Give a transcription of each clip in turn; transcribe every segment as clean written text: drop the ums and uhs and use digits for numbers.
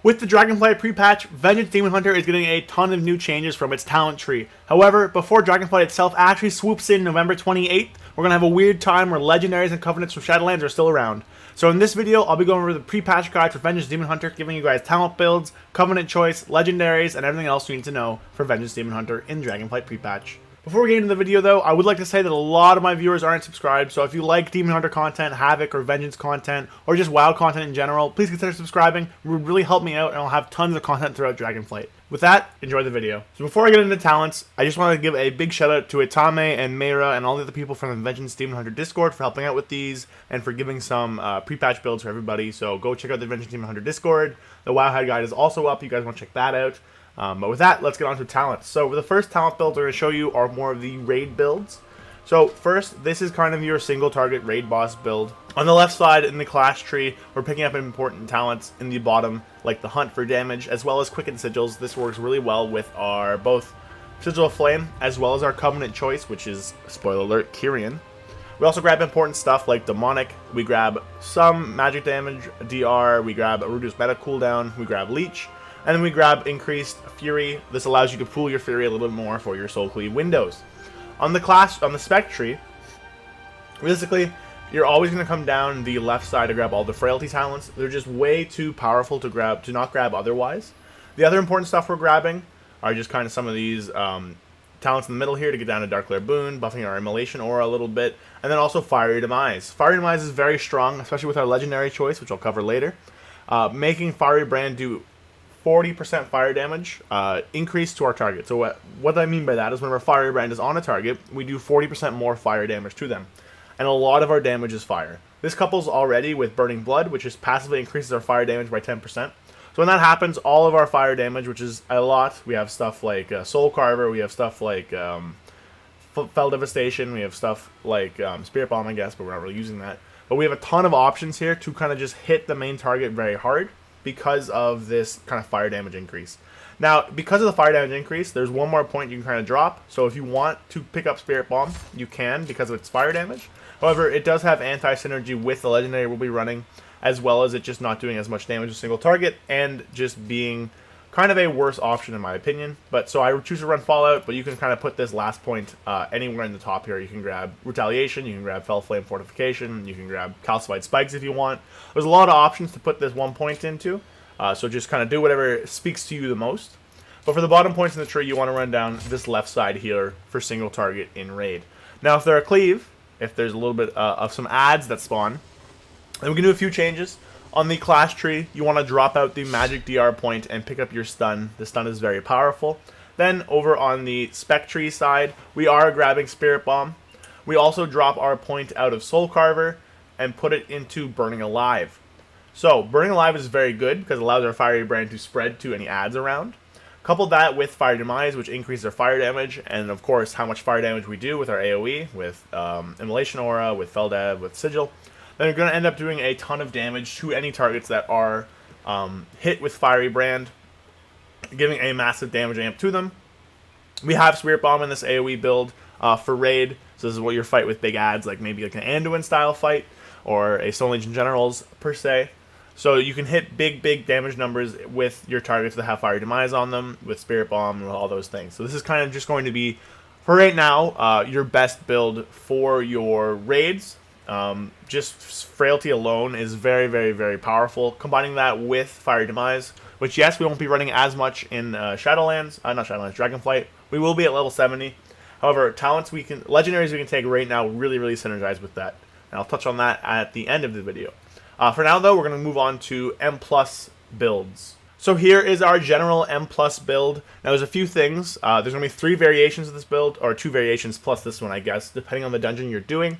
With the Dragonflight Prepatch, Vengeance Demon Hunter is getting a ton of new changes from its talent tree. However, before Dragonflight itself actually swoops in November 28th, we're going to have a weird time where Legendaries and Covenants from Shadowlands are still around. So in this video, I'll be going over the pre-patch guide for Vengeance Demon Hunter, giving you guys talent builds, Covenant choice, Legendaries, and everything else you need to know for Vengeance Demon Hunter in Dragonflight Prepatch. Before we get into the video though, I would like to say that a lot of my viewers aren't subscribed, so if you like Demon Hunter content, Havoc or Vengeance content, or just WoW content in general, please consider subscribing. It would really help me out, and I'll have tons of content throughout Dragonflight. With that, enjoy the video. So before I get into talents, I just want to give a big shout out to Itame and Meira and all the other people from the Vengeance Demon Hunter Discord for helping out with these and for giving some pre-patch builds for everybody. So go check out the Vengeance Demon Hunter Discord. The WoW Head guide is also up. You guys want to check that out. But with that, let's get on to talents. So the first talent build I'm going to show you are more of the raid builds. So first, this is kind of your single target raid boss build. On the left side in the class tree, we're picking up important talents in the bottom, like the hunt for damage, as well as quicken sigils. This works really well with our both Sigil of Flame, as well as our Covenant choice, which is, spoiler alert, Kyrian. We also grab important stuff like Demonic, we grab some magic damage, DR, we grab a reduced meta cooldown, we grab Leech, and then we grab increased Fury. This allows you to pool your Fury a little bit more for your Soul Cleave windows. On the spec tree, realistically, you're always going to come down the left side to grab all the Frailty talents. They're just way too powerful to not grab otherwise. The other important stuff we're grabbing are just kind of some of these talents in the middle here to get down to Dark Lair Boon, buffing our Immolation Aura a little bit, and then also Fiery Demise. Fiery Demise is very strong, especially with our Legendary choice, which I'll cover later, making Fiery Brand do 40% fire damage increase to our target. So what I mean by that is whenever Fire Brand is on a target, we do 40% more fire damage to them. And a lot of our damage is fire. This couples already with Burning Blood, which just passively increases our fire damage by 10%. So when that happens, all of our fire damage, which is a lot, we have stuff like Soul Carver, we have stuff like Fell Devastation, we have stuff like Spirit Bomb, I guess, but we're not really using that. But we have a ton of options here to kind of just hit the main target very hard, because of this kind of fire damage increase. Now, because of the fire damage increase, there's one more point you can kind of drop. So if you want to pick up Spirit Bomb, you can because of its fire damage. However, it does have anti-synergy with the Legendary we'll be running, as well as it just not doing as much damage to a single target, and just being kind of a worse option in my opinion. But so I choose to run Fallout, but you can kind of put this last point anywhere in the top here. You can grab Retaliation, you can grab Fell Flame Fortification, you can grab Calcified Spikes if you want. There's a lot of options to put this one point into, so just kind of do whatever speaks to you the most. But for the bottom points in the tree, you want to run down this left side here for single target in raid. Now if they're a cleave, if there's a little bit of some adds that spawn, then we can do a few changes. On the class tree, you want to drop out the magic DR point and pick up your stun. The stun is very powerful. Then over on the spec tree side, we are grabbing Spirit Bomb. We also drop our point out of Soul Carver and put it into Burning Alive. So Burning Alive is very good because it allows our Fiery Brand to spread to any adds around. Couple that with Fire Demise, which increases our fire damage, and of course how much fire damage we do with our AoE, with Immolation Aura, with Feldev, with Sigil. Then you're going to end up doing a ton of damage to any targets that are hit with Fiery Brand, giving a massive damage amp to them. We have Spirit Bomb in this AoE build for raid, so this is what your fight with big adds, like maybe like an Anduin style fight, or a Stone Legion Generals per se. So you can hit big damage numbers with your targets that have Fiery Demise on them, with Spirit Bomb and all those things. So this is kind of just going to be, for right now, your best build for your raids. Just Frailty alone is very powerful. Combining that with Fiery Demise, which yes, we won't be running as much in not Shadowlands, Dragonflight. We will be at level 70. However, Legendaries we can take right now really synergize with that. And I'll touch on that at the end of the video. For now though, we're going to move on to M+ builds. So here is our general M+ build. Now there's a few things. There's going to be 3 variations of this build, or 2 variations plus this one I guess, depending on the dungeon you're doing.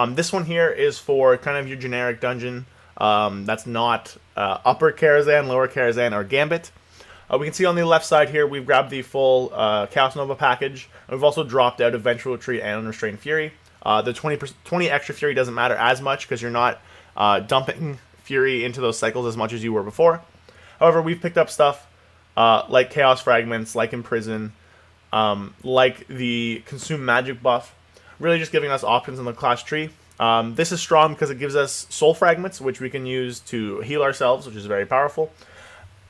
This one here is for kind of your generic dungeon that's not upper Karazhan, lower Karazhan, or Gambit. We can see on the left side here we've grabbed the full Chaos Nova package, and we've also dropped out Eventual Retreat and Unrestrained Fury. The 20 extra Fury doesn't matter as much because you're not dumping Fury into those cycles as much as you were before. However, we've picked up stuff like Chaos Fragments, like Imprison, like the Consume Magic buff, really just giving us options in the class tree. This is strong because it gives us Soul Fragments, which we can use to heal ourselves, which is very powerful.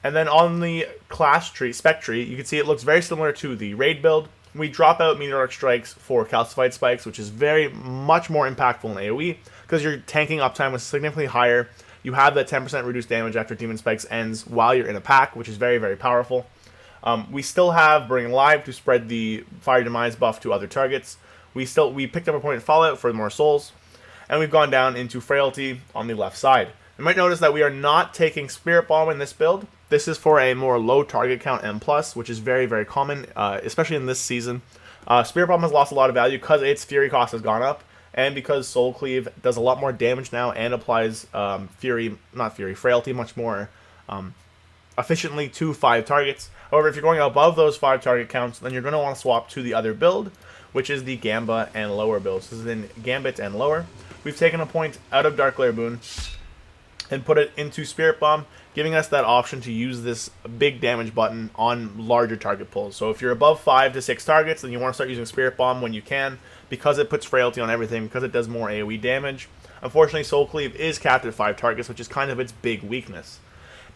And then on the class tree, spec tree, you can see it looks very similar to the raid build. We drop out meteoric strikes for calcified spikes, which is very much more impactful in AoE because your tanking uptime is significantly higher. You have that 10% reduced damage after demon spikes ends while you're in a pack, which is very, very powerful. We still have Burning Alive to spread the Fire Demise buff to other targets. We picked up a point in Fallout for more souls, and we've gone down into Frailty on the left side. You might notice that we are not taking Spirit Bomb in this build. This is for a more low target count M+, which is very, very common, especially in this season. Spirit Bomb has lost a lot of value because its Fury cost has gone up, and because Soul Cleave does a lot more damage now and applies Frailty much more efficiently to 5 targets. However, if you're going above those 5 target counts, then you're going to want to swap to the other build, which is the Gamba and lower build. So this is in Gambit and lower. We've taken a point out of Dark Lair Boon and put it into Spirit Bomb, giving us that option to use this big damage button on larger target pulls. So if you're above 5 to 6 targets, then you want to start using Spirit Bomb when you can, because it puts Frailty on everything, because it does more AoE damage. Unfortunately, Soul Cleave is capped at 5 targets, which is kind of its big weakness.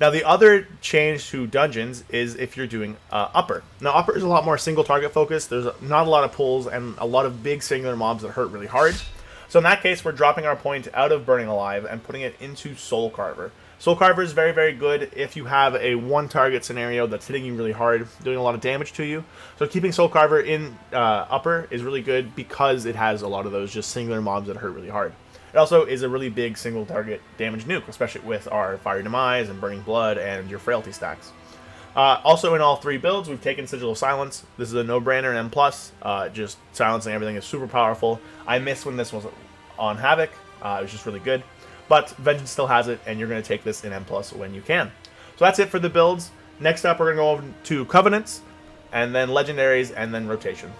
Now, the other change to dungeons is if you're doing Upper. Now, Upper is a lot more single target focused. There's not a lot of pulls and a lot of big singular mobs that hurt really hard. So in that case, we're dropping our point out of Burning Alive and putting it into Soul Carver. Soul Carver is very, very good if you have a one-target scenario that's hitting you really hard, doing a lot of damage to you. So keeping Soul Carver in Upper is really good because it has a lot of those just singular mobs that hurt really hard. It also is a really big single-target damage nuke, especially with our Fire Demise and Burning Blood and your Frailty stacks. Also, in all 3 builds, we've taken Sigil of Silence. This is a no-brainer in M+. Just silencing everything is super powerful. I missed when this was on Havoc. It was just really good. But Vengeance still has it, and you're going to take this in M+ when you can. So that's it for the builds. Next up, we're going to go over to Covenants, and then Legendaries, and then Rotation.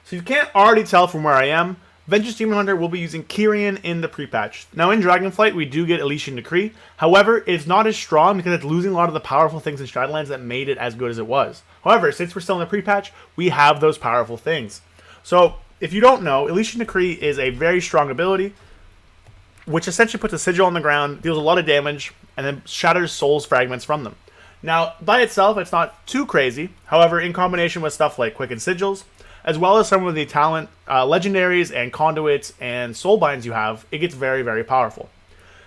So you can't already tell from where I am, Vengeance Demon Hunter will be using Kyrian in the pre-patch. Now in Dragonflight, we do get Elysian Decree. However, it's not as strong because it's losing a lot of the powerful things in Shadowlands that made it as good as it was. However, since we're still in the pre-patch, we have those powerful things. So, if you don't know, Elysian Decree is a very strong ability, which essentially puts a sigil on the ground, deals a lot of damage, and then shatters souls fragments from them. Now, by itself, it's not too crazy. However, in combination with stuff like Quicken Sigils, as well as some of the talent, Legendaries and Conduits and Soulbinds you have, it gets very, very powerful.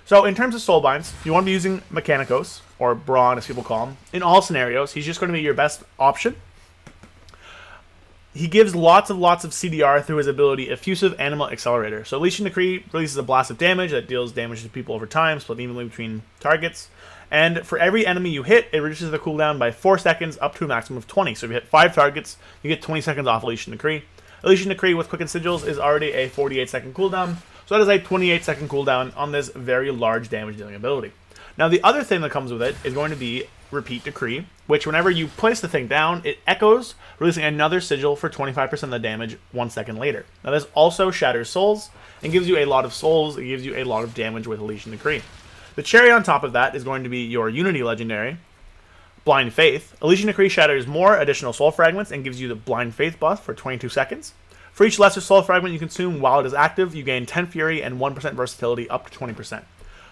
So in terms of Soulbinds, you want to be using Mechanicos, or Brawn as people call him. In all scenarios, he's just going to be your best option. He gives lots of CDR through his ability Effusive Animal Accelerator. So Elysian Decree releases a blast of damage that deals damage to people over time, split evenly between targets. And for every enemy you hit, it reduces the cooldown by 4 seconds up to a maximum of 20. So if you hit 5 targets, you get 20 seconds off Elysian Decree. Elysian Decree with Quicken Sigils is already a 48-second cooldown. So that is a 28-second cooldown on this very large damage dealing ability. Now the other thing that comes with it is going to be Repeat Decree, which whenever you place the thing down, it echoes, releasing another sigil for 25% of the damage 1 second later. Now this also shatters souls and gives you a lot of souls. It gives you a lot of damage with Elysian Decree. The cherry on top of that is going to be your Unity Legendary, Blind Faith. Elysian Decree shatters more additional soul fragments and gives you the Blind Faith buff for 22 seconds. For each lesser soul fragment you consume while it is active, you gain 10 Fury and 1% versatility up to 20%.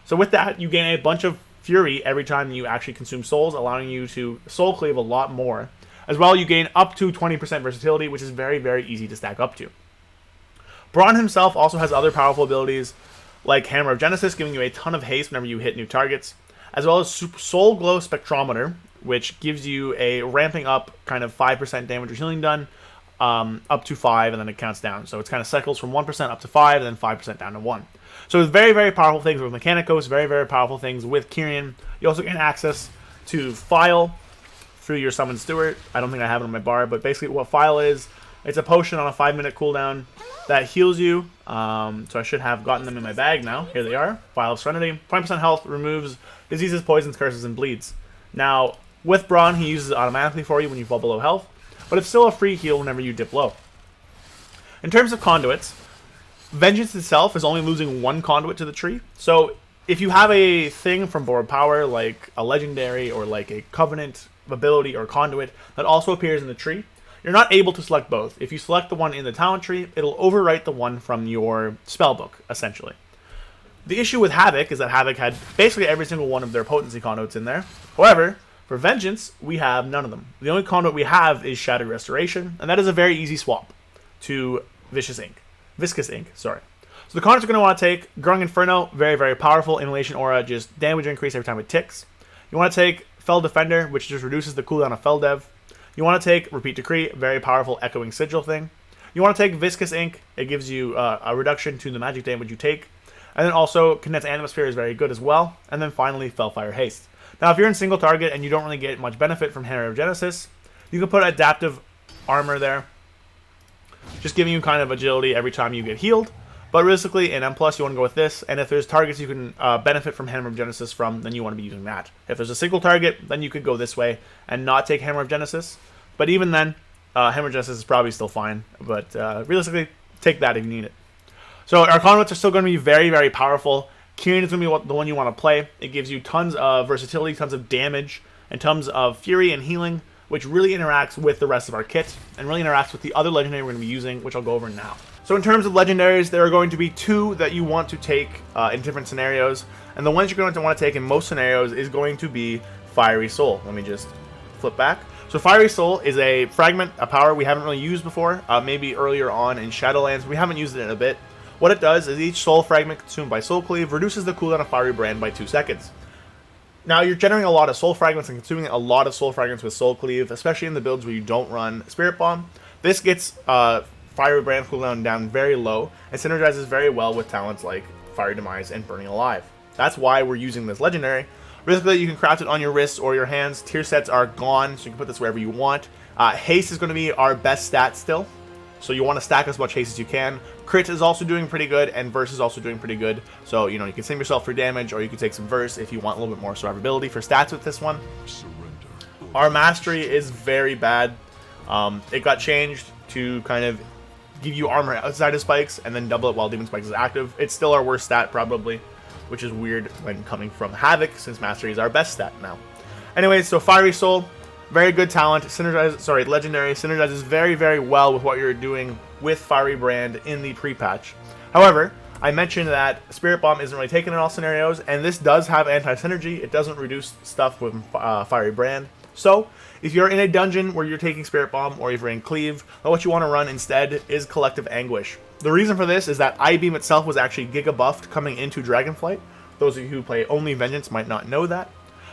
So with that, you gain a bunch of Fury every time you actually consume souls, allowing you to soul cleave a lot more. As well, you gain up to 20% versatility, which is very, very easy to stack up to. Brawn himself also has other powerful abilities, like Hammer of Genesis, giving you a ton of haste whenever you hit new targets, as well as Soul Glow Spectrometer, which gives you a ramping up kind of 5% damage or healing done, up to 5, and then it counts down. So it's kind of cycles from 1% up to 5, and then 5% down to 1. So it's very, very powerful things with Mechanicos, very, very powerful things with Kyrian. You also gain access to File through your Summon Steward. I don't think I have it on my bar, but basically what File is, it's a potion on a 5-minute cooldown that heals you. So I should have gotten them in my bag now. Here they are. File of Serenity. 20% health, removes diseases, poisons, curses, and bleeds. Now, with Brawn, he uses it automatically for you when you fall below health, but it's still a free heal whenever you dip low. In terms of conduits, Vengeance itself is only losing 1 conduit to the tree. So if you have a thing from Borrowed Power, like a Legendary or like a Covenant ability or conduit that also appears in the tree, you're not able to select both. If you select the one in the talent tree, it'll overwrite the one from your spellbook, essentially. The issue with Havoc is that Havoc had basically every single one of their potency conduits in there. However, For Vengeance, we have none of them. The only conduit we have is Shattered Restoration, and that is a very easy swap to Viscous Ink, sorry. So the conduits are going to want to take Growing Inferno, very, very powerful. Immolation Aura, just damage increase every time it ticks. You want to take Fell Defender, which just reduces the cooldown of Fell Dev. You want to take Repeat Decree, very powerful Echoing Sigil thing. You want to take Viscous Ink, it gives you a reduction to the magic damage you take. And then also, Condensed Atmosphere is very good as well. And then finally, Fellfire Haste. Now, if you're in single target and you don't really get much benefit from Hammer of Genesis, you can put Adaptive Armor there, just giving you kind of agility every time you get healed. But realistically, in M+, you want to go with this, and if there's targets you can benefit from Hammer of Genesis from, then you want to be using that. If there's a single target, then you could go this way and not take Hammer of Genesis. But even then, Hammer of Genesis is probably still fine, but realistically, take that if you need it. So our conduits are still going to be very, very powerful. Kieran is going to be the one you want to play. It gives you tons of versatility, tons of damage, and tons of fury and healing, which really interacts with the rest of our kit, and really interacts with the other legendary we're going to be using, which I'll go over now. So in terms of legendaries, there are going to be 2 that you want to take in different scenarios, and the ones you're going to want to take in most scenarios is going to be Fiery Soul. Let me just flip back. So Fiery Soul is a fragment, a power we haven't really used before, maybe earlier on in Shadowlands. We haven't used it in a bit. What it does is each soul fragment consumed by Soul Cleave reduces the cooldown of Fiery Brand by 2 seconds. Now, you're generating a lot of soul fragments and consuming a lot of soul fragments with Soul Cleave, especially in the builds where you don't run Spirit Bomb. This gets Fiery Brand cooldown down very low and synergizes very well with talents like Fiery Demise and Burning Alive. That's why we're using this legendary. Basically, you can craft it on your wrists or your hands. Tier sets are gone, so you can put this wherever you want. Haste is going to be our best stat still, so you want to stack as much haste as you can. Crit is also doing pretty good, and Verse is also doing pretty good. So, you know, you can save yourself for damage, or you can take some Verse if you want a little bit more survivability for stats with this one. Our Mastery is very bad. It got changed to kind of give you armor outside of spikes, and then double it while Demon Spikes is active. It's still our worst stat, probably, which is weird when coming from Havoc, since Mastery is our best stat now. Anyways, so Fiery Soul, very good talent. Legendary, synergizes very, very well with what you're doing with Fiery Brand in the pre-patch. However, I mentioned that Spirit Bomb isn't really taken in all scenarios, and this does have anti-synergy. It doesn't reduce stuff with Fiery Brand. So, if you're in a dungeon where you're taking Spirit Bomb, or if you're in Cleave, what you want to run instead is Collective Anguish. The reason for this is that I-Beam itself was actually Giga buffed coming into Dragonflight. Those of you who play only Vengeance might not know that.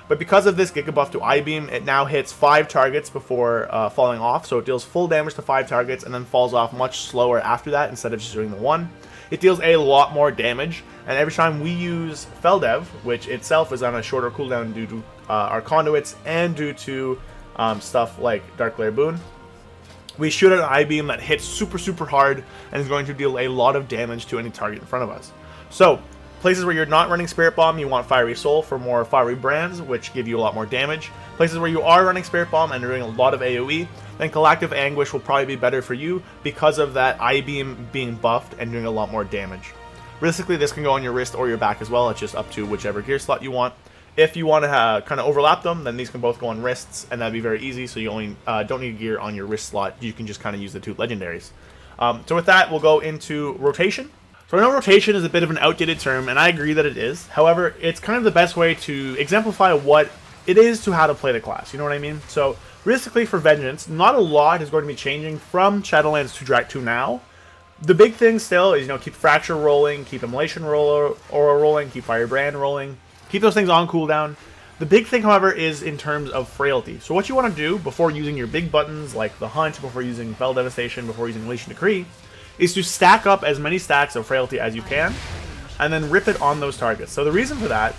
But because of this Giga buff to I-Beam, it now hits 5 targets before falling off. So it deals full damage to 5 targets and then falls off much slower after that instead of just doing the 1. It deals a lot more damage. And every time we use Feldev, which itself is on a shorter cooldown due to our conduits and due to stuff like Dark Glare Boon, we shoot an I-Beam that hits super, super hard and is going to deal a lot of damage to any target in front of us. So, places where you're not running Spirit Bomb, you want Fiery Soul for more Fiery Brands, which give you a lot more damage. Places where you are running Spirit Bomb and you're doing a lot of AoE, then Collective Anguish will probably be better for you because of that I-Beam being buffed and doing a lot more damage. Realistically, this can go on your wrist or your back as well. It's just up to whichever gear slot you want. If you want to kind of overlap them, then these can both go on wrists, and that'd be very easy, so you only don't need gear on your wrist slot. You can just kind of use the 2 legendaries. So with that, we'll go into rotation. So I know rotation is a bit of an outdated term, and I agree that it is. However, it's kind of the best way to exemplify what it is to how to play the class, you know what I mean? So realistically for Vengeance, not a lot is going to be changing from Shadowlands to now. The big thing still is, you know, keep Fracture rolling, keep Immolation Aura rolling, keep Fire Brand rolling. Keep those things on cooldown. The big thing, however, is in terms of frailty. So what you want to do before using your big buttons like the Hunt, before using Fell Devastation, before using Legion Decree, is to stack up as many stacks of frailty as you can, and then rip it on those targets. So the reason for that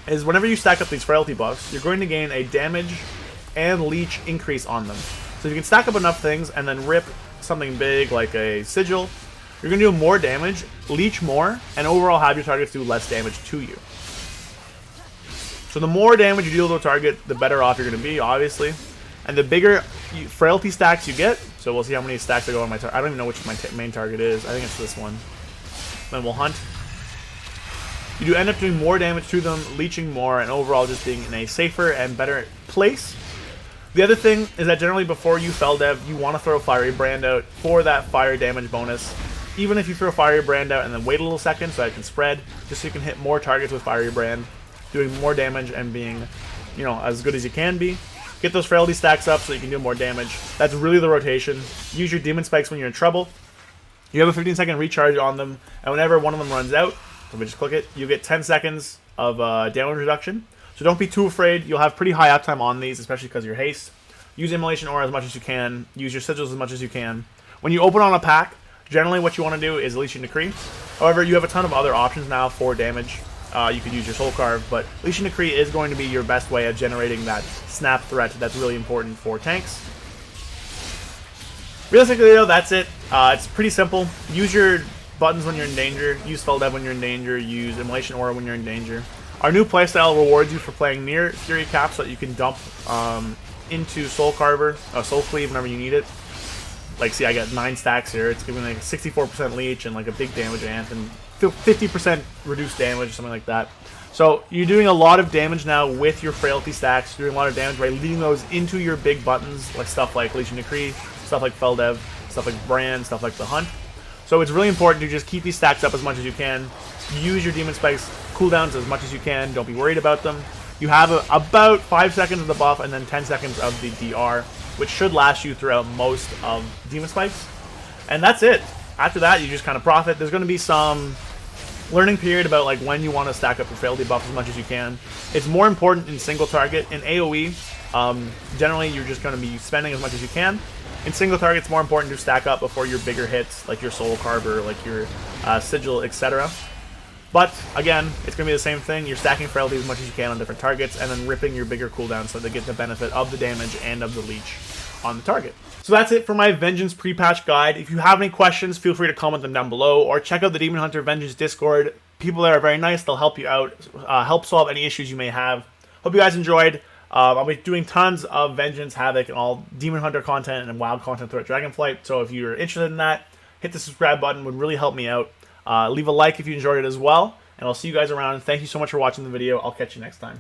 is whenever you stack up these frailty buffs, you're going to gain a damage and leech increase on them. So if you can stack up enough things and then rip something big like a Sigil, you're going to do more damage, leech more, and overall have your targets do less damage to you. So the more damage you deal to a target, the better off you're going to be, obviously. And the bigger frailty stacks you get, so we'll see how many stacks I go on my target. I don't even know which my main target is. I think it's this one. Then we'll Hunt. You do end up doing more damage to them, leeching more, and overall just being in a safer and better place. The other thing is that generally before you Fell Dev, you want to throw Fiery Brand out for that fire damage bonus. Even if you throw Fiery Brand out and then wait a little second so that it can spread, just so you can hit more targets with Fiery Brand, doing more damage and being, you know, as good as you can be. Get those frailty stacks up so you can do more damage. That's really the rotation. Use your demon spikes when you're in trouble. You have a 15-second recharge on them, and whenever one of them runs out, let me just click it, you get 10 seconds of damage reduction. So don't be too afraid. You'll have pretty high uptime on these, especially because of your haste. Use Immolation Aura as much as you can. Use your sigils as much as you can. When you open on a pack, generally what you want to do is Legion Decree. However, you have a ton of other options now for damage. You could use your Soul Carve, but Legion Decree is going to be your best way of generating that snap threat that's really important for tanks. Realistically though, that's it. It's pretty simple. Use your buttons when you're in danger. Use Feldev when you're in danger. Use Immolation Aura when you're in danger. Our new playstyle rewards you for playing near Fury Cap so that you can dump into Soul Carver, Soul Cleave whenever you need it. Like, see, I got 9 stacks here. It's giving like a 64% leech and like a big damage ant and 50% reduced damage or something like that. So you're doing a lot of damage now with your frailty stacks. You're doing a lot of damage by leading those into your big buttons, like stuff like Legion Decree, stuff like Feldev, stuff like Brand, stuff like the Hunt. So it's really important to just keep these stacks up as much as you can. Use your Demon Spikes cooldowns as much as you can. Don't be worried about them. You have about 5 seconds of the buff and then 10 seconds of the DR, which should last you throughout most of Demon Spikes. And that's it. After that, you just kind of profit. There's going to be some learning period about like when you want to stack up your frailty buff as much as you can. It's more important in single target. In AoE, generally you're just going to be spending as much as you can. In single target, it's more important to stack up before your bigger hits, like your Soul Carver, like your Sigil, etc. But, again, it's going to be the same thing. You're stacking frailty as much as you can on different targets, and then ripping your bigger cooldowns so they get the benefit of the damage and of the leech on the target. So that's it for my Vengeance pre-patch guide. If you have any questions, feel free to comment them down below, or check out the Demon Hunter Vengeance Discord. People there are very nice. They'll help you out, help solve any issues you may have. Hope you guys enjoyed. I'll be doing tons of Vengeance, Havoc, and all Demon Hunter content and wild content throughout Dragonflight. So if you're interested in that, hit the subscribe button. It would really help me out. Leave a like if you enjoyed it as well, and I'll see you guys around. Thank you so much for watching the video. I'll catch you next time.